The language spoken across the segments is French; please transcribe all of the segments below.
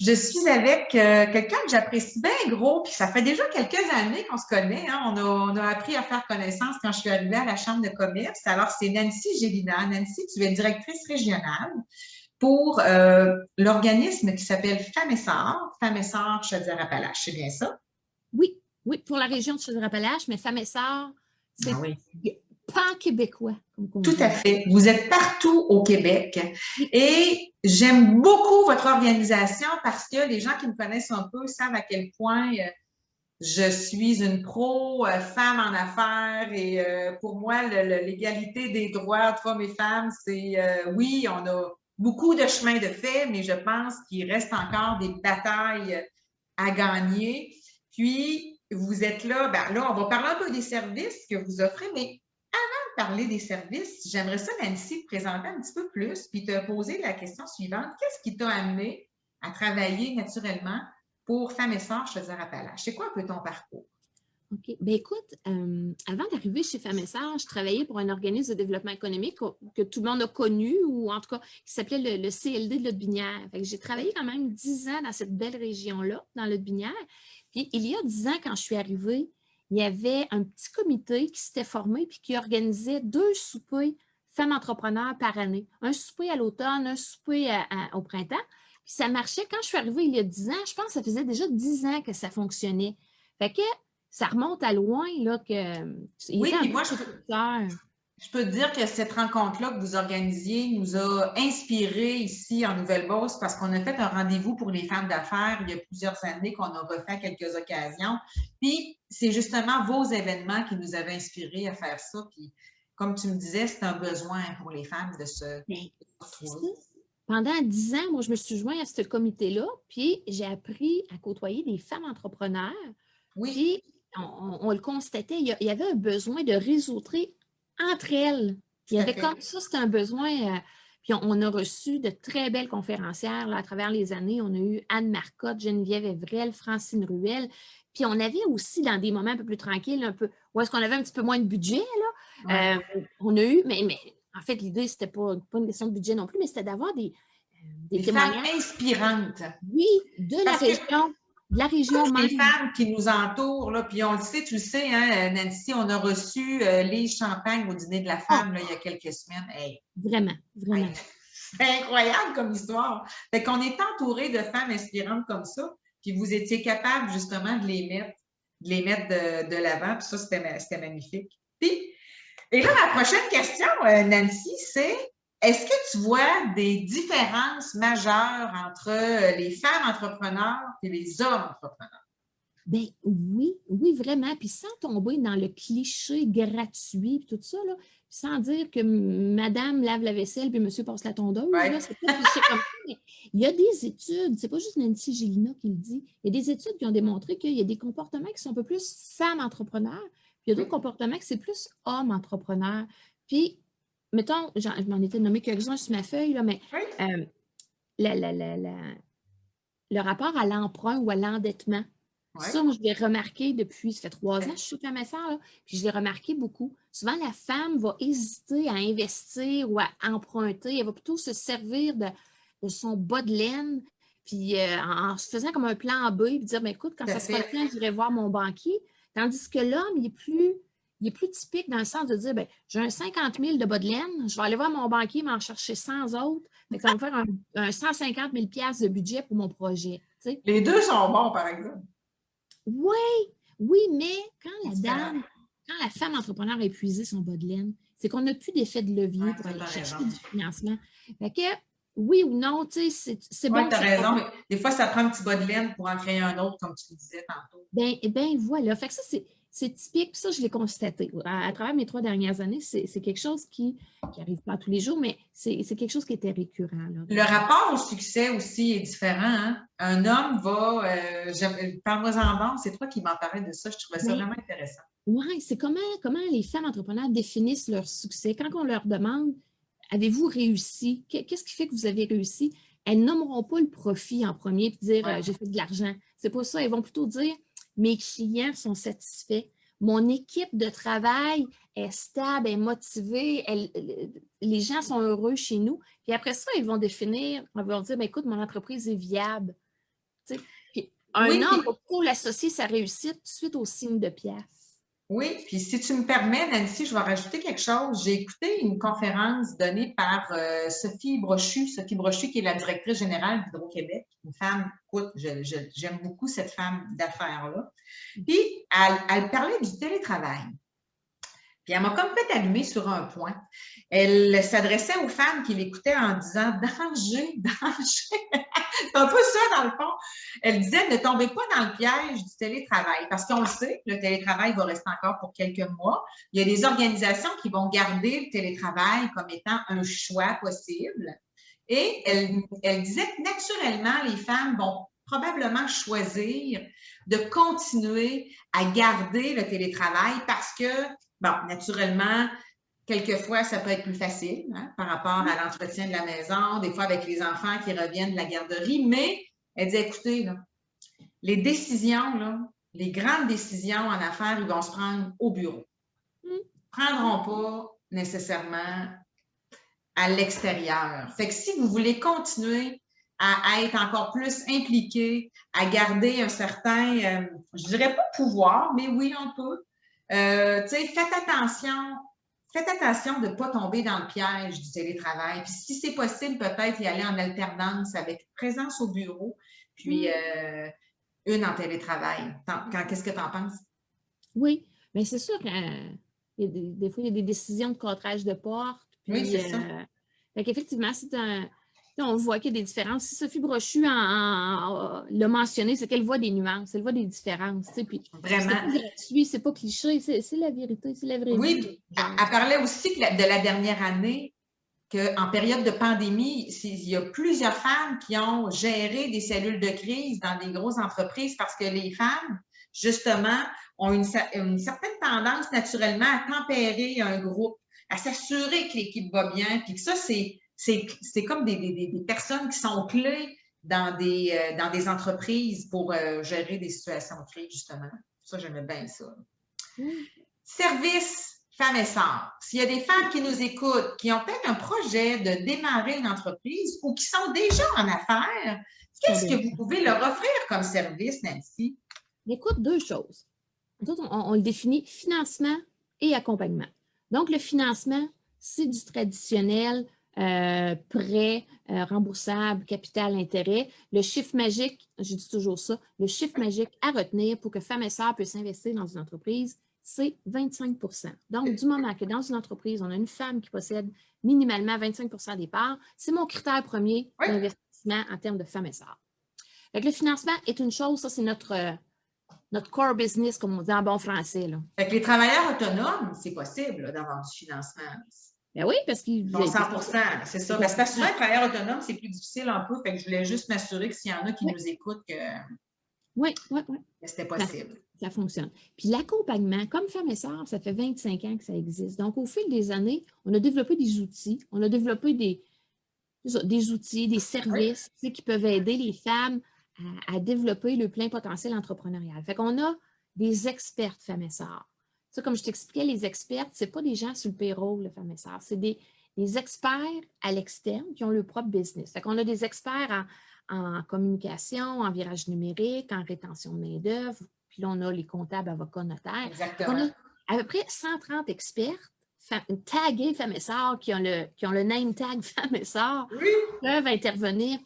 Je suis avec quelqu'un que j'apprécie bien gros, puis ça fait déjà quelques années qu'on se connaît. Hein. On a appris à faire connaissance quand je suis arrivée à la Chambre de commerce. Alors, c'est Nancy Gélina. Nancy, tu es directrice régionale pour l'organisme qui s'appelle Femmes et Sœurs Chaudière-Appalaches. C'est bien ça? Oui, oui, pour la région de Chaudière-Appalaches, mais Femmes et Sœurs, Ah c'est oui. pan-québécois, comme on Tout dit. à fait. Vous êtes partout au Québec Oui, et j'aime beaucoup votre organisation parce que les gens qui me connaissent un peu savent à quel point je suis une pro femme en affaires et pour moi, l'égalité des droits de femmes et femmes, c'est oui, on a beaucoup de chemin de fait, mais je pense qu'il reste encore des batailles à gagner. Puis, vous êtes là, ben là, on va parler un peu des services que vous offrez, mais parler des services, j'aimerais ça, Nancy, te présenter un petit peu plus, puis te poser la question suivante. Qu'est-ce qui t'a amené à travailler naturellement pour Femmes et Sœurs Chaudière-Appalaches? C'est quoi un peu ton parcours? OK. Ben écoute, avant d'arriver chez Femmes et Sœurs, je travaillais pour un organisme de développement économique que tout le monde a connu, ou en tout cas qui s'appelait le CLD de Lotbinière. J'ai travaillé quand même 10 ans dans cette belle région-là, dans Lotbinière. Puis il y a 10 ans, quand je suis arrivée, il y avait un petit comité qui s'était formé puis qui organisait 2 soupers femmes entrepreneurs par année. Un souper à l'automne, un souper au printemps. Puis ça marchait. Quand je suis arrivée il y a 10 ans, je pense que ça faisait déjà 10 ans que ça fonctionnait. Fait que ça remonte à loin, là, il Oui, était un puis peu moi, précurseur. je peux te dire que cette rencontre-là que vous organisiez nous a inspirés ici en Nouvelle-Beauce parce qu'on a fait un rendez-vous pour les femmes d'affaires il y a plusieurs années qu'on a refait à quelques occasions. Puis, c'est justement vos événements qui nous avaient inspirés à faire ça. Puis, comme tu me disais, c'est un besoin pour les femmes de se Mais c'est retrouver. ça. Pendant 10 ans, moi, je me suis jointe à ce comité-là, puis j'ai appris à côtoyer des femmes entrepreneurs. Oui, Puis, on le constatait, il y avait un besoin de réseauter entre elles. Il y tout à avait fait. comme ça, c'était un besoin. Puis, on a reçu de très belles conférencières là, à travers les années. On a eu Anne Marcotte, Geneviève Evrel, Francine Ruel. Puis, on avait aussi, dans des moments un peu plus tranquilles, un peu, où est-ce qu'on avait un petit peu moins de budget, Ouais. là, on a eu, mais en fait, l'idée, c'était pas une question de budget non plus, mais c'était d'avoir des Des femmes témoignages, inspirantes. oui, de Parce que la région les même. femmes qui nous entourent, là, puis on le sait, tu le sais, hein, Nancy, on a reçu Lise Champagne au dîner de la Oh, femme là, il y a quelques semaines. Hey, vraiment, hey, vraiment. c'est incroyable comme histoire. Fait qu'on est entouré de femmes inspirantes comme ça, puis vous étiez capable justement de les mettre de l'avant, puis ça, c'était magnifique. Puis, et là, ma prochaine question, Nancy, c'est est-ce que tu vois des différences majeures entre les femmes entrepreneurs et les hommes entrepreneurs? Ben oui, oui, vraiment. Puis sans tomber dans le cliché gratuit, puis tout ça, là, puis sans dire que madame lave la vaisselle puis monsieur passe la tondeuse, Ouais. là, c'est pas cliché comme ça, mais il y a des études, c'est pas juste Nancy Gélina qui le dit, il y a des études qui ont démontré qu'il y a des comportements qui sont un peu plus femmes entrepreneurs, puis il y a d'autres Oui. comportements qui c'est plus hommes entrepreneurs. Puis, mettons, je m'en étais nommé quelques-uns sur ma feuille, là, mais Oui. euh, la, la, la, la, le rapport à l'emprunt ou à l'endettement. Oui. Ça, moi, je l'ai remarqué depuis, ça fait 3 ans que je suis femme et sœur, là, puis je l'ai remarqué beaucoup. Souvent, la femme va hésiter à investir ou à emprunter. Elle va plutôt se servir de son bas de laine, puis en se faisant comme un plan B, puis dire, ben, écoute, quand Tout à ça sera le fait. temps, j'irai voir mon banquier. Tandis que l'homme, il est plus typique dans le sens de dire, ben, j'ai un 50 000 de bas de laine, je vais aller voir mon banquier, m'en chercher 100 autres. Fait que ça va me faire un 150 000 de budget pour mon projet. Tu sais. Les deux sont bons, par exemple. Oui, oui, mais C'est différent. quand la femme entrepreneur a épuisé son bas de laine, c'est qu'on n'a plus d'effet de Oui, levier pour ça, aller t'as raison. chercher du financement. Fait que, oui ou non, tu sais, c'est Oui, bon, t'as c'est raison. correct. Mais des fois, ça prend un petit bas de laine pour en créer un autre, comme tu le disais tantôt. Ben voilà. Fait que ça, c'est typique. Puis ça, je l'ai constaté. À travers mes 3 dernières années, c'est quelque chose qui n'arrive pas tous les jours, mais c'est quelque chose qui était récurrent. Là, Le rapport au succès aussi est différent. Hein? Un homme va, parle-moi-en donc, c'est toi qui m'en parlais de ça, je trouvais ça ben, vraiment intéressant. ouais, c'est comment les femmes entrepreneurs définissent leur succès. Quand on leur demande, avez-vous réussi? Qu'est-ce qui fait que vous avez réussi? Elles nommeront pas le profit en premier et dire Ouais, j'ai fait de l'argent. C'est pas ça. Elles vont plutôt dire mes clients sont satisfaits. Mon équipe de travail est stable, est motivée, les gens sont heureux chez nous. Puis après ça, ils vont définir, ils vont dire ben, écoute, mon entreprise est viable. Tu sais. Puis un Oui, homme va plutôt l'associer sa réussite suite au signe de pièce. oui, puis si tu me permets, Nancy, je vais rajouter quelque chose. J'ai écouté une conférence donnée par Sophie Brochu qui est la directrice générale d'Hydro-Québec, une femme, écoute, j'aime beaucoup cette femme d'affaires-là. Puis, elle parlait du télétravail. Puis elle m'a comme fait allumer sur un point. Elle s'adressait aux femmes qui l'écoutaient en disant « Danger, danger! » C'est un peu ça, dans le fond. Elle disait « Ne tombez pas dans le piège du télétravail. » Parce qu'on le sait, le télétravail va rester encore pour quelques mois. Il y a des organisations qui vont garder le télétravail comme étant un choix possible. Et elle disait que naturellement, les femmes vont probablement choisir de continuer à garder le télétravail parce que, bon, naturellement, quelquefois, ça peut être plus facile par rapport à l'entretien de la maison, des fois avec les enfants qui reviennent de la garderie, mais elle dit, écoutez, là, les décisions, là, les grandes décisions en affaires, ils vont se prendre au bureau. Ils ne prendront pas nécessairement à l'extérieur. Fait que si vous voulez continuer à être encore plus impliqué, à garder un certain, je dirais pas pouvoir, mais oui, on peut. Tu sais, faites attention de ne pas tomber dans le piège du télétravail. Puis si c'est possible, peut-être y aller en alternance avec présence au bureau, puis une en télétravail. Qu'est-ce que tu en penses? Oui, mais c'est sûr que des fois, il y a des décisions de cadrage de porte. Puis, oui, c'est ça. Fait qu'effectivement, on voit qu'il y a des différences. Si Sophie Brochu l'a mentionné, c'est qu'elle voit des nuances, elle voit des différences. Puis, vraiment. C'est pas gratuit, c'est pas cliché, c'est la vérité, c'est la vraie vie. Oui, elle parlait aussi de la dernière année, qu'en période de pandémie, il y a plusieurs femmes qui ont géré des cellules de crise dans des grosses entreprises parce que les femmes, justement, ont une certaine tendance naturellement à tempérer un groupe, à s'assurer que l'équipe va bien, puis que ça, c'est comme des personnes qui sont clés dans des entreprises pour gérer des situations de crise, justement. Ça, j'aimais bien ça. Service femmes et sœurs. S'il y a des femmes qui nous écoutent, qui ont peut-être un projet de démarrer une entreprise ou qui sont déjà en affaires, qu'est-ce que vous pouvez leur offrir comme service, Nancy? Écoute, deux choses. On le définit financement et accompagnement. Donc, le financement, c'est du traditionnel, prêt, remboursable, capital, intérêt. Le chiffre magique, je dis toujours ça, le chiffre magique à retenir pour que femmes et sœurs puissent investir dans une entreprise, c'est 25 %. Donc, du moment que dans une entreprise, on a une femme qui possède minimalement 25 % des parts, c'est mon critère premier d'investissement en termes de femmes et sœurs. Donc, le financement est une chose, ça c'est notre core business, comme on dit en bon français. Là. Fait que les travailleurs autonomes, c'est possible d'avoir du financement. Ben oui, parce qu'ils... 100 %, c'est ça. Parce que souvent, les travailleurs autonomes, c'est plus difficile un peu. Fait que je voulais juste m'assurer que s'il y en a qui nous écoutent, que c'était possible. Ça fonctionne. Puis l'accompagnement, comme Femmes et Sœurs, ça fait 25 ans que ça existe. Donc, au fil des années, on a développé des outils, on a développé des outils, des services qui peuvent aider les femmes à développer le plein potentiel entrepreneurial. Fait qu'on a des expertes Femmes et Sœurs. Ça, comme je t'expliquais, les expertes, ce n'est pas des gens sur le payroll, le Femmes et Sœurs. C'est des experts à l'externe qui ont leur propre business. Fait qu'on a des experts en communication, en virage numérique, en rétention de main-d'œuvre. Puis là, on a les comptables, avocats, notaires. Exactement. On a à peu près 130 experts tagués Femmes et Sœurs qui ont le name tag Femmes et Sœurs, peuvent intervenir,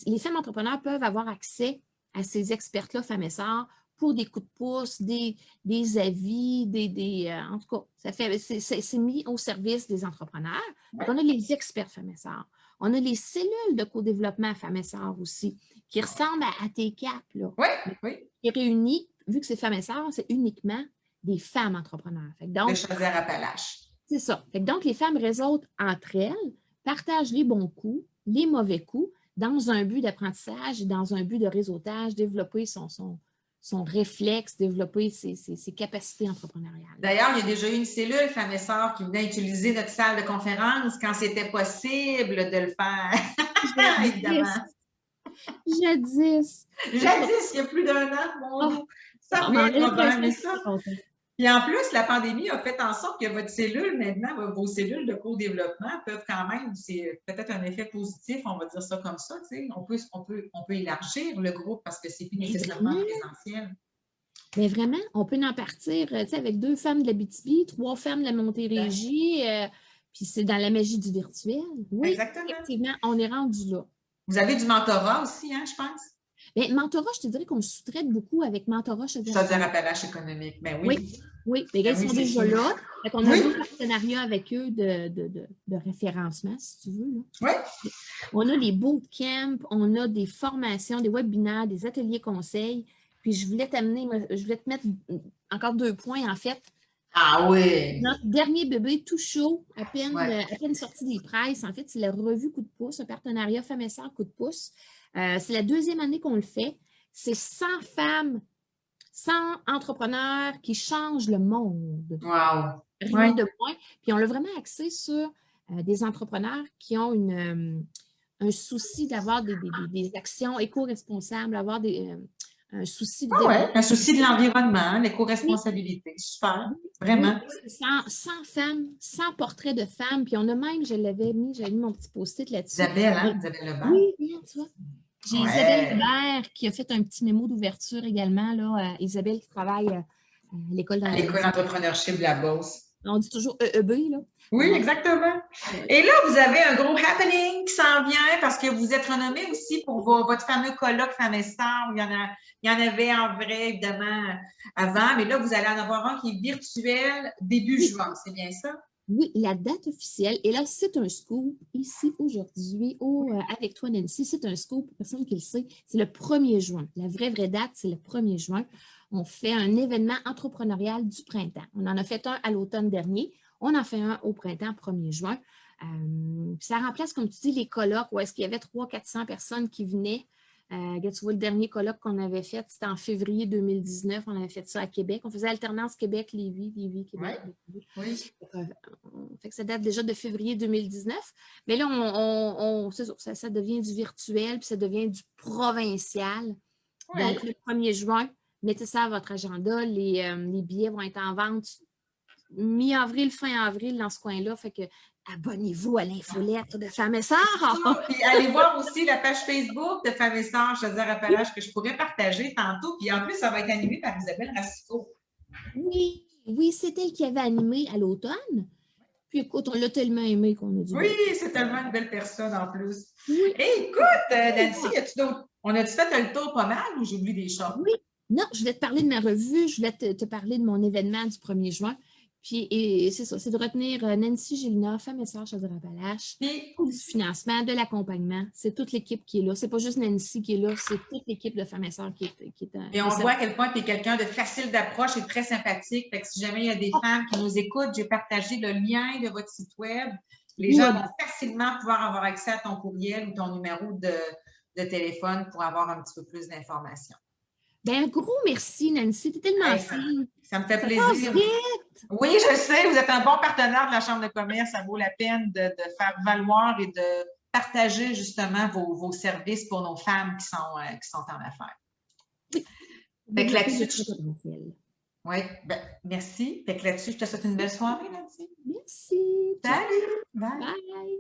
les femmes entrepreneurs peuvent avoir accès à ces experts-là, Femmes et Sœurs, pour des coups de pouce, des avis, en tout cas, c'est mis au service des entrepreneurs. Donc, on a les experts Femmes et Sœurs. On a les cellules de co-développement Femmes et Sœurs aussi, qui ressemblent à TCAP, là. Qui réunit, vu que c'est Femmes et Sœurs, c'est uniquement des femmes entrepreneurs. Donc, de Chaudière-Appalaches. C'est ça. Donc, les femmes réseautent entre elles, partagent les bons coups, les mauvais coups, dans un but d'apprentissage et dans un but de réseautage, développer son réflexe, développer ses capacités entrepreneuriales. D'ailleurs, il y a déjà eu une cellule Femmes et Sœurs qui venait utiliser notre salle de conférence quand c'était possible de le faire. Évidemment. Jadis, il y a plus d'1 an, mon Dieu. Ça revient quand même, mais ça. Puis en plus, la pandémie a fait en sorte que votre cellule, maintenant, vos cellules de co-développement peuvent quand même, c'est peut-être un effet positif, on va dire ça comme ça, tu sais, on peut élargir le groupe parce que c'est plus Mais nécessairement vraiment, présentiel. mais vraiment, on peut en partir, tu sais, avec 2 femmes de l'Abitibi, 3 femmes de la Montérégie, puis c'est dans la magie du virtuel. Oui, Exactement. effectivement, on est rendu là. Vous avez du mentorat aussi, hein, je pense? Mais mentorat, je te dirais qu'on sous-traite beaucoup avec mentorat, je te dirais. C'est-à-dire appellage économique. Ben Oui, oui. oui. Les gars, Ben ils oui, sont c'est déjà sûr. là. Fait qu'on a Oui, 2 partenariats avec eux de référencement, si tu veux. Là. oui. On a les bootcamps, on a des formations, des webinaires, des ateliers conseils. Puis je voulais te mettre encore 2 points, en fait. Ah oui. Notre dernier bébé tout chaud, à Ouais. peine sorti des presses, en fait, c'est la revue Coup de pouce, un partenariat Femmes et Sœurs Coup de pouce. C'est la 2e année qu'on le fait. C'est 100 femmes, 100 entrepreneurs qui changent le monde. Wow. Rien Oui. de moins. Puis on l'a vraiment axé sur des entrepreneurs qui ont un souci d'avoir des actions éco-responsables, avoir un souci de Ah ouais. Un développement. souci de l'environnement, Oui, l'éco-responsabilité. Super. oui, Vraiment. c'est 100 femmes, 100 portraits de femmes. Puis on a même, j'avais mis mon petit post-it là-dessus. Isabelle, hein? Mais- Isabelle Leblanc. oui, bien, tu vois. J'ai Isabelle Ouais. Hébert qui a fait un petit mémo d'ouverture également. Là, Isabelle qui travaille à l'école À l'école d'entrepreneurship de la Beauce. on dit toujours EEB, là. Oui, exactement. Et là, vous avez un gros happening qui s'en vient parce que vous êtes renommé aussi pour votre fameux colloque Femmes et Sœurs. Il y en avait en vrai, évidemment, avant, mais là, vous allez en avoir un qui est virtuel début Oui, juin. C'est bien ça? oui, la date officielle, et là, c'est un scoop ici aujourd'hui avec toi, Nancy. C'est un scoop, pour personne qui le sait, c'est le 1er juin. La vraie date, c'est le 1er juin. On fait un événement entrepreneurial du printemps. On en a fait un à l'automne dernier. On en fait un au printemps 1er juin. Ça remplace, comme tu dis, les colloques où est-ce qu'il y avait 300-400 personnes qui venaient. Tu vois, le dernier colloque qu'on avait fait, c'était en février 2019. On avait fait ça à Québec. On faisait alternance Québec-Lévis, Oui. Lévis-Québec. Oui. Fait que ça date déjà de février 2019. Mais là, ça devient du virtuel, puis ça devient du provincial. Oui. Donc, le 1er juin, mettez ça à votre agenda. Les billets vont être en vente mi-avril, fin avril, dans ce coin-là. Fait que abonnez-vous à l'infolettre de Femmes et Sœurs. Puis allez voir aussi la page Facebook de Femmes et Sœurs, Chaudière Appalaches, que je pourrais partager tantôt. Puis en plus, ça va être animé par Isabelle Racicot. Oui, oui, c'est elle qui avait animé à l'automne. Puis écoute, on l'a tellement aimé qu'on a dit Oui, bon. c'est tellement une belle personne en plus. Oui. Hey, écoute, Nancy, on a-tu fait le tour pas mal ou j'oublie des choses? Oui. Non, je voulais te parler de ma revue, je voulais te parler de mon événement du 1er juin. Puis, et c'est ça, c'est de retenir Nancy Gélina, Femmes et Sœurs Chaudière-Appalaches, Puis, du financement, de l'accompagnement. C'est toute l'équipe qui est là. C'est pas juste Nancy qui est là, c'est toute l'équipe de Femmes et Sœurs qui est et on voit à quel point tu es quelqu'un de facile d'approche et très sympathique. Fait que si jamais il y a des femmes qui nous écoutent, j'ai partagé le lien de votre site web. Les gens vont facilement pouvoir avoir accès à ton courriel ou ton numéro de téléphone pour avoir un petit peu plus d'informations. Ben, un gros merci, Nancy. T'es tellement fine. Ça me fait Ça plaisir. passe vite. Oui, je sais, vous êtes un bon partenaire de la Chambre de commerce. Ça vaut la peine de faire valoir et de partager justement vos services pour nos femmes qui sont en affaires. Oui. Fait que là-dessus, oui, ben, merci. Fait que là-dessus, je te souhaite une belle soirée, Nancy. Merci. Salut. Bye. Bye.